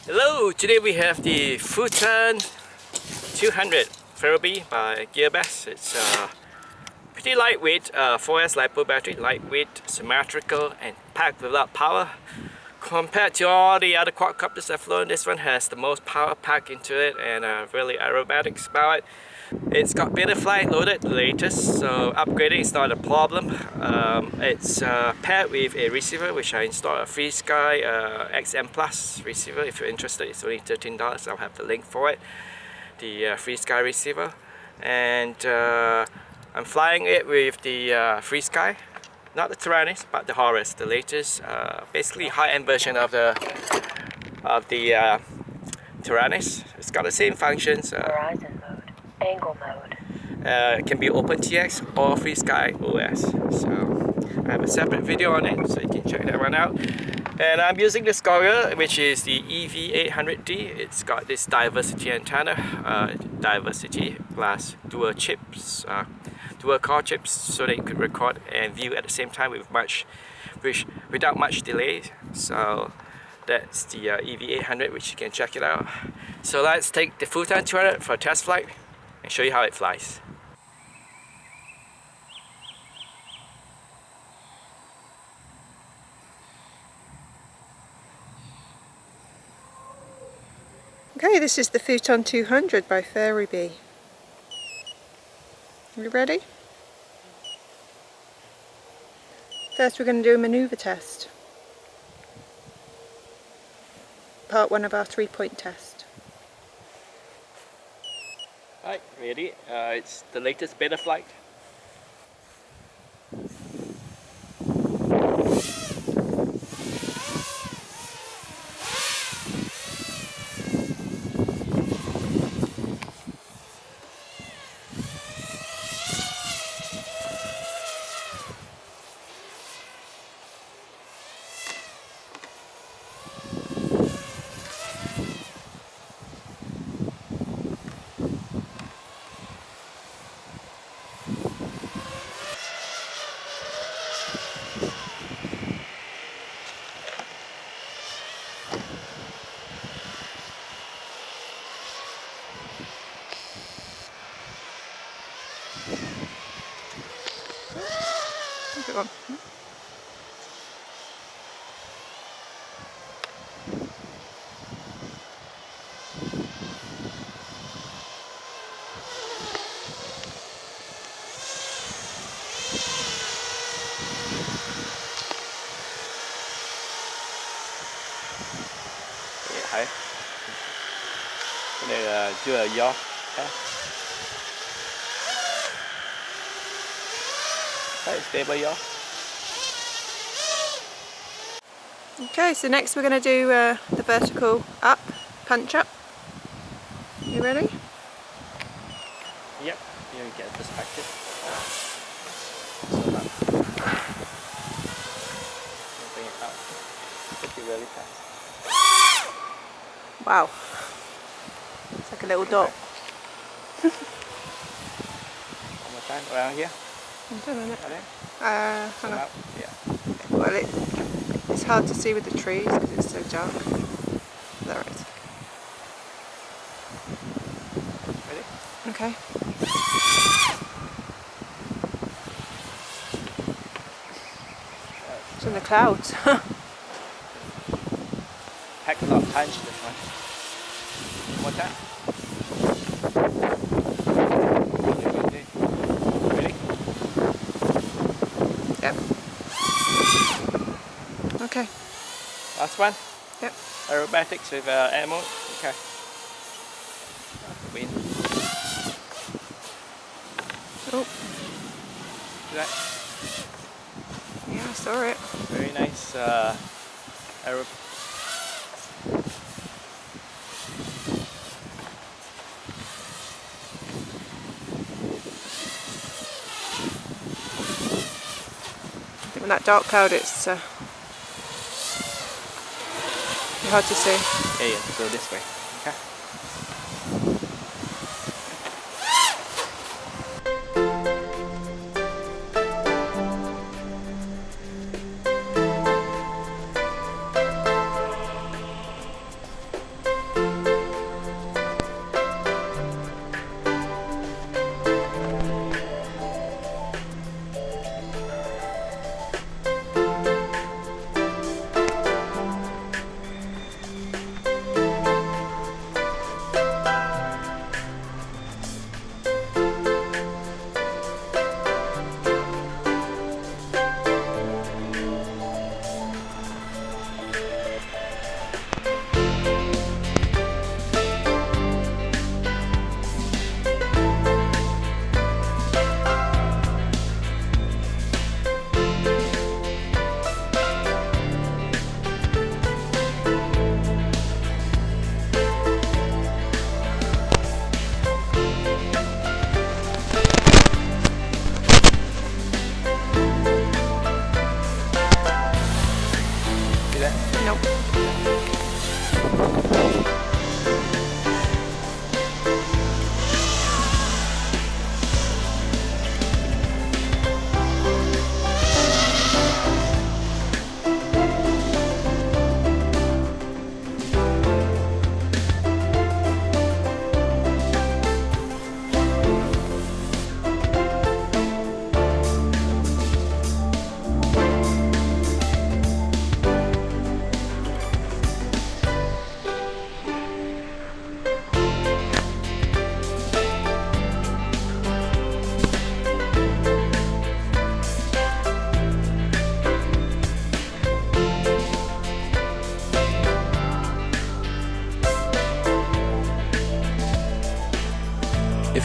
Hello, today we have the Fuuton 200 Furibee by Gearbest. It's pretty lightweight, 4S LiPo battery, lightweight, symmetrical and packed with a lot of power. Compared to all the other quadcopters I've flown, this one has the most power packed into it and really aerobatics about it. It's got Betaflight loaded, the latest, so upgrading is not a problem. It's paired with a receiver which I installed, a FrSky XM Plus receiver. If you're interested, it's only $13. I'll have the link for it, the FrSky receiver. And I'm flying it with the FrSky, not the Tyrannus, but the Horus, the latest, basically high-end version of the Tyrannus. It's got the same functions. Horizon mode, angle mode. It can be OpenTX or FrSky OS. So I have a separate video on it, so you can check that one out. And I'm using the Scoria, which is the EV800D. It's got this diversity antenna, diversity plus dual chips, dual core chips, so that you could record and view at the same time without much delay. So that's the EV800, which you can check it out. So let's take the Fuuton 200 for a test flight and show you how it flies. Okay, this is the Fuuton 200 by Furibee. You ready? First we're going to do a manoeuvre test. Part 1 of our 3-point test. Alright, ready? It's the latest Betaflight. Go on. Hãy cái này là DjLeo. Stable yaw. Okay, so next we're going to do the vertical up, punch up. You ready? Yep, you get perspective. So that. Bring it up. Should be really fast. Wow. It's like a little dot. One more time around here. Wait a minute. Hang Hang on. up. Yeah. Well, it's hard to see with the trees because it's so dark. There it is. Ready? Okay. It's in the clouds. Pack a lot of punch this one. One more time. Ready? Yep. Okay. Last one. Yep. Aerobatics with air mode. Okay. Wind. Oh. See that? Yeah, I saw it. Very nice aero. In that dark cloud, it's hard to see. Yeah, go this way. Okay.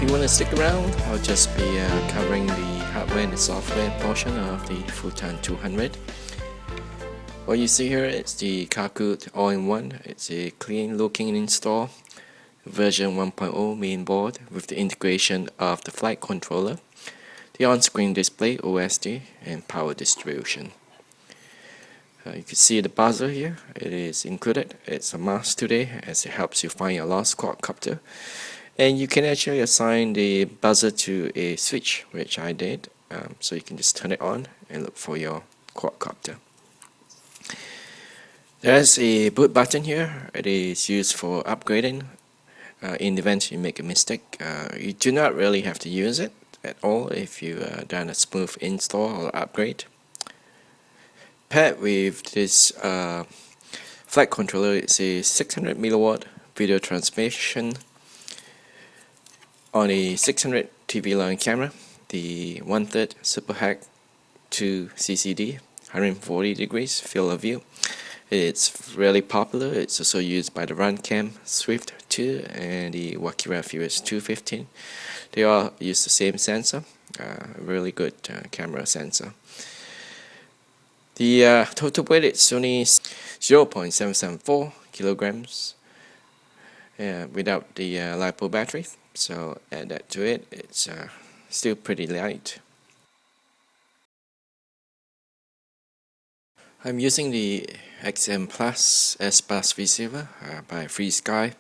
if you want to stick around, I'll just be covering the hardware and the software portion of the Fuuton 200. What you see here is the Kakute All In One. It's a clean looking install, version 1.0 main board with the integration of the flight controller, the on-screen display OSD, and power distribution. You can see the buzzer here. It is included. It's a must today as it helps you find your lost quadcopter. And you can actually assign the buzzer to a switch, which I did. So you can just turn it on and look for your quadcopter. There's a boot button here. It is used for upgrading. In the event you make a mistake, you do not really have to use it at all if you done a smooth install or upgrade. Paired with this flight controller, it's a 600 milliwatt video transmission on a 600 TV line camera, the 1/3 Super HAD II CCD, 140 degrees field of view. It's really popular. It's also used by the Runcam Swift 2 and the Wakira Furious 215. They all use the same sensor, really good camera sensor. The total weight is only 0.774 kilograms without the LiPo battery. So add that to it, it's still pretty light. I'm using the XM Plus S-Bus receiver by FrSky.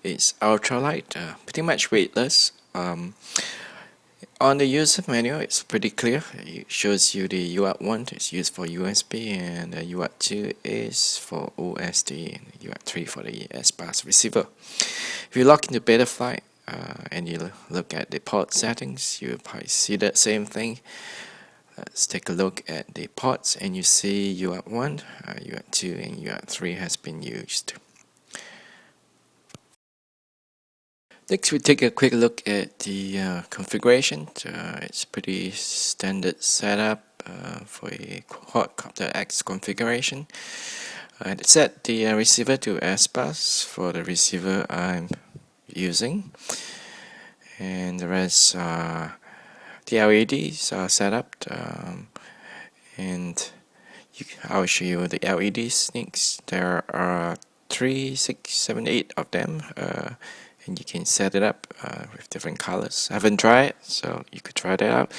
It's ultralight, pretty much weightless. On the user manual, it's pretty clear. It shows you the UART1 is used for USB, and the UART2 is for OSD, and UART3 for the S-Bus receiver. If you log into Betaflight and you look at the port settings, you'll probably see that same thing. Let's take a look at the ports, and you see UART1, UART2, and UART3 has been used. Next, we take a quick look at the configuration. It's pretty standard setup for a quadcopter X configuration. I set the receiver to S-Bus for the receiver I'm using, and the rest the LEDs are set up, and I'll show you the LEDs next. There are 3, 6, 7, 8 of them. And you can set it up with different colors. I haven't tried it, so you could try that out.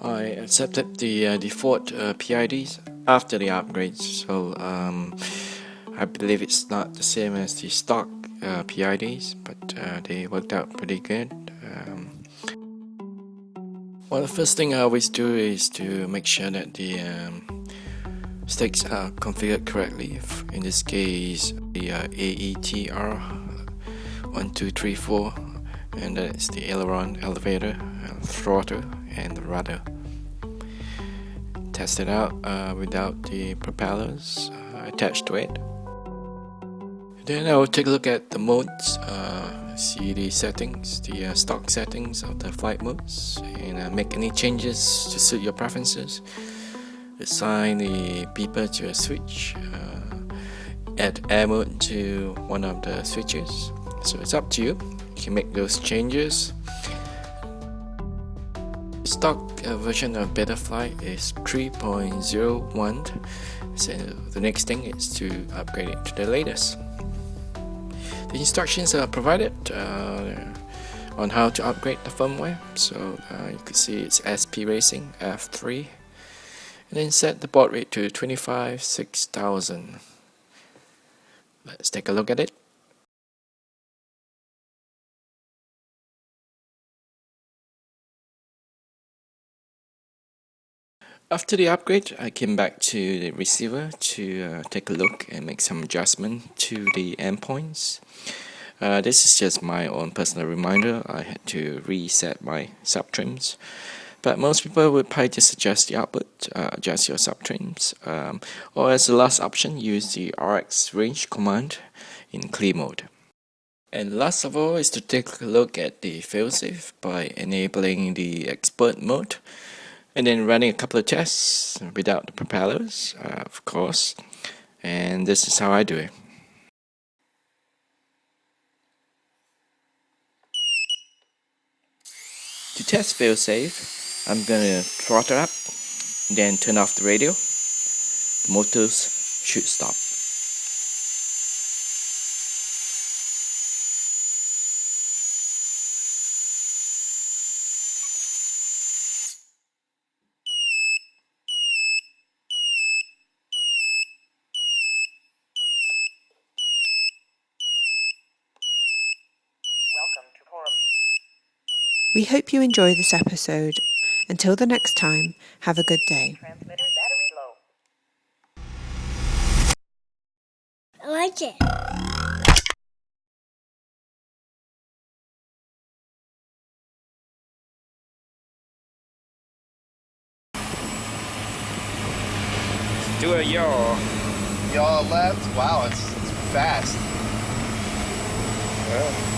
I accepted the default PIDs after the upgrades, so I believe it's not the same as the stock PIDs, but they worked out pretty good. Well, the first thing I always do is to make sure that the sticks are configured correctly. In this case, the AETR 1, 2, 3, 4, and that's the aileron, elevator, throttle, and the rudder. Test it out without the propellers attached to it. Then I will take a look at the modes, see the settings, the stock settings of the flight modes, and make any changes to suit your preferences. Assign the beeper to a switch, add air mode to one of the switches. So it's up to you. You can make those changes. The stock version of Betaflight is 3.01. So the next thing is to upgrade it to the latest. The instructions are provided on how to upgrade the firmware. So you can see it's SP Racing F3. And then set the baud rate to 25,6000. Let's take a look at it. After the upgrade, I came back to the receiver to take a look and make some adjustment to the endpoints. This is just my own personal reminder. I had to reset my subtrims, but most people would probably just adjust the output, adjust your subtrims, or as a last option, use the RX range command in clear mode. And last of all is to take a look at the failsafe by enabling the expert mode. And then running a couple of tests without the propellers, of course. And this is how I do it. test fail-safe, I'm gonna throttle up, then turn off the radio. The motors should stop. Welcome to Horus. We hope you enjoy this episode. Until the next time, have a good day. Transmitter battery low. I like it. Do a yaw. Y'all left? Wow, it's fast. Well,